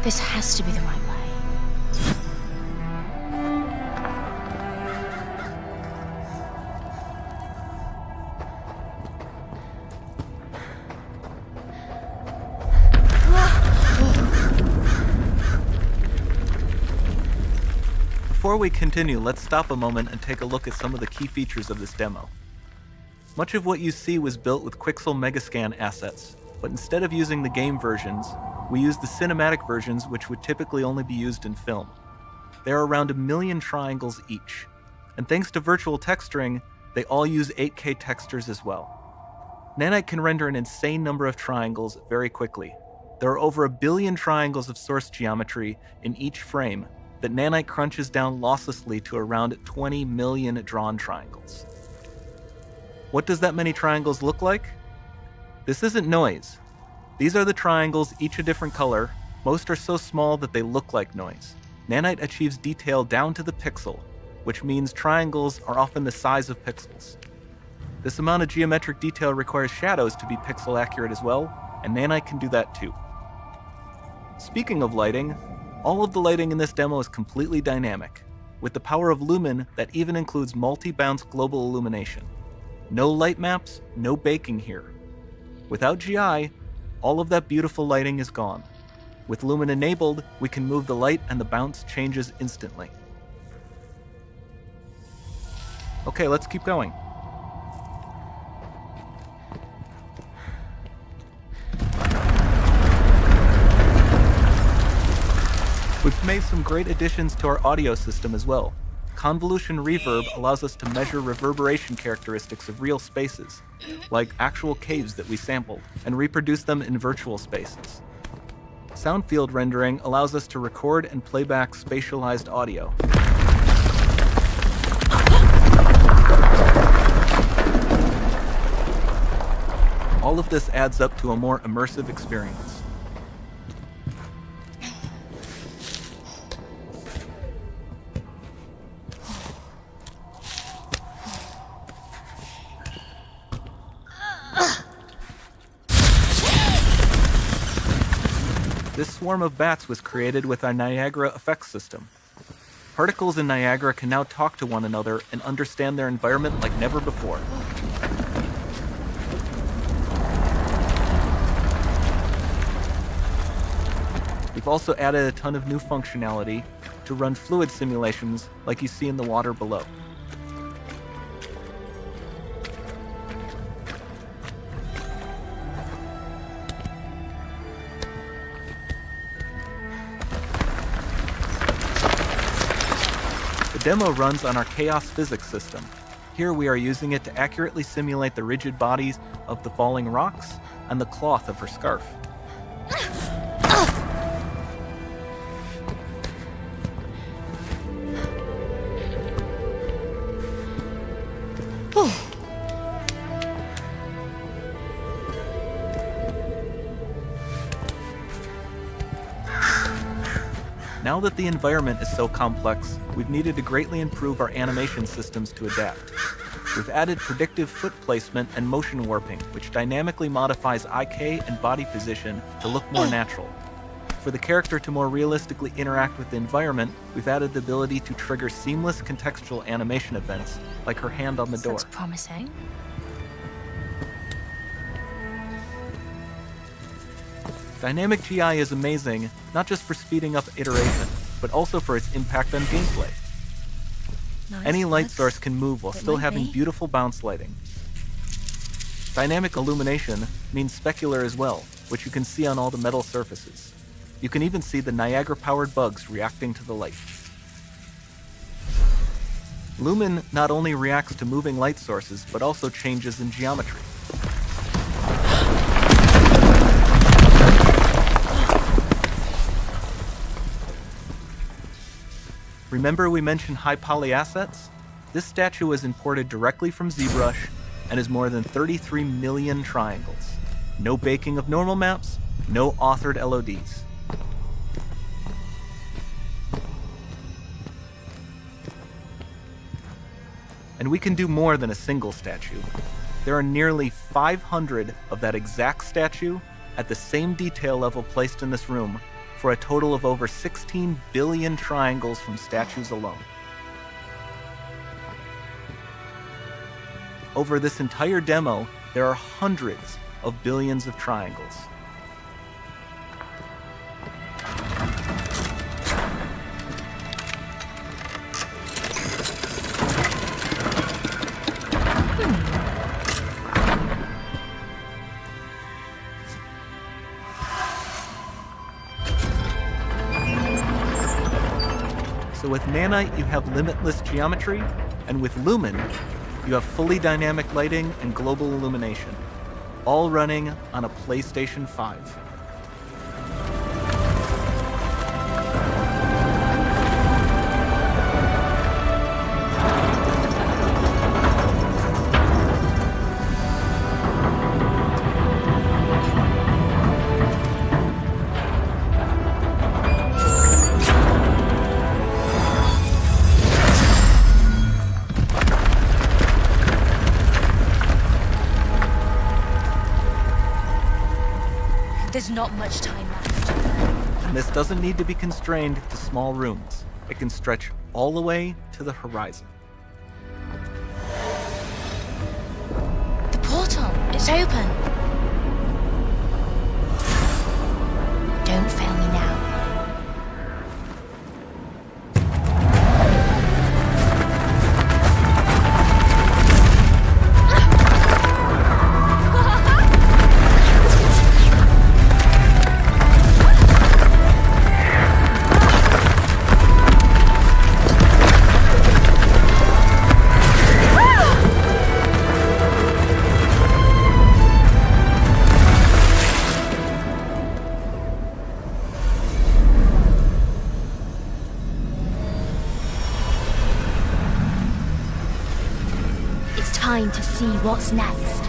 This has to be the right way. Before we continue, let's stop a moment and take a look at some of the key features of this demo. Much of what you see was built with Quixel Megascan assets, but instead of using the game versions, we used the cinematic versions, which would typically only be used in film. There are around 1 million triangles each, and thanks to virtual texturing, they all use 8K textures as well. Nanite can render an insane number of triangles very quickly. There are over 1 billion triangles of source geometry in each frame that Nanite crunches down losslessly to around 20 million drawn triangles. What does that many triangles look like? This isn't noise. These are the triangles, each a different color. Most are so small that they look like noise. Nanite achieves detail down to the pixel, which means triangles are often the size of pixels. This amount of geometric detail requires shadows to be pixel accurate as well, and Nanite can do that too. Speaking of lighting, all of the lighting in this demo is completely dynamic, with the power of Lumen that even includes multi-bounce global illumination. No light maps, no baking here. Without GI, all of that beautiful lighting is gone. With Lumen enabled, we can move the light and the bounce changes instantly. Okay, let's keep going. We've made some great additions to our audio system as well. Convolution reverb allows us to measure reverberation characteristics of real spaces, like actual caves that we sampled, and reproduce them in virtual spaces. Sound field rendering allows us to record and playback spatialized audio. All of this adds up to a more immersive experience. This swarm of bats was created with our Niagara effects system. Particles in Niagara can now talk to one another and understand their environment like never before. We've also added a ton of new functionality to run fluid simulations like you see in the water below. The demo runs on our chaos physics system. Here we are using it to accurately simulate the rigid bodies of the falling rocks and the cloth of her scarf. Now that the environment is so complex, we've needed to greatly improve our animation systems to adapt. We've added predictive foot placement and motion warping, which dynamically modifies IK and body position to look more natural. For the character to more realistically interact with the environment, we've added the ability to trigger seamless contextual animation events, like her hand on the door. That's promising. Dynamic GI is amazing, not just for speeding up iteration, but also for its impact on gameplay. Nice. Any light source can move while It still might having be. beautiful bounce lighting. Dynamic illumination means specular as well, which you can see on all the metal surfaces. You can even see the Niagara-powered bugs reacting to the light. Lumen not only reacts to moving light sources, but also changes in geometry. Remember we mentioned high poly assets? This statue was imported directly from ZBrush and is more than 33 million triangles. No baking of normal maps, no authored LODs. And we can do more than a single statue. There are nearly 500 of that exact statue at the same detail level placed in this room, for a total of over 16 billion triangles from statues alone. Over this entire demo, there are hundreds of billions of triangles. So with Nanite, you have limitless geometry, and with Lumen, you have fully dynamic lighting and global illumination, all running on a PlayStation 5. There's not much time left. And this doesn't need to be constrained to small rooms. It can stretch all the way to the horizon. The portal, it's open. Don't fail me now. It's time to see what's next.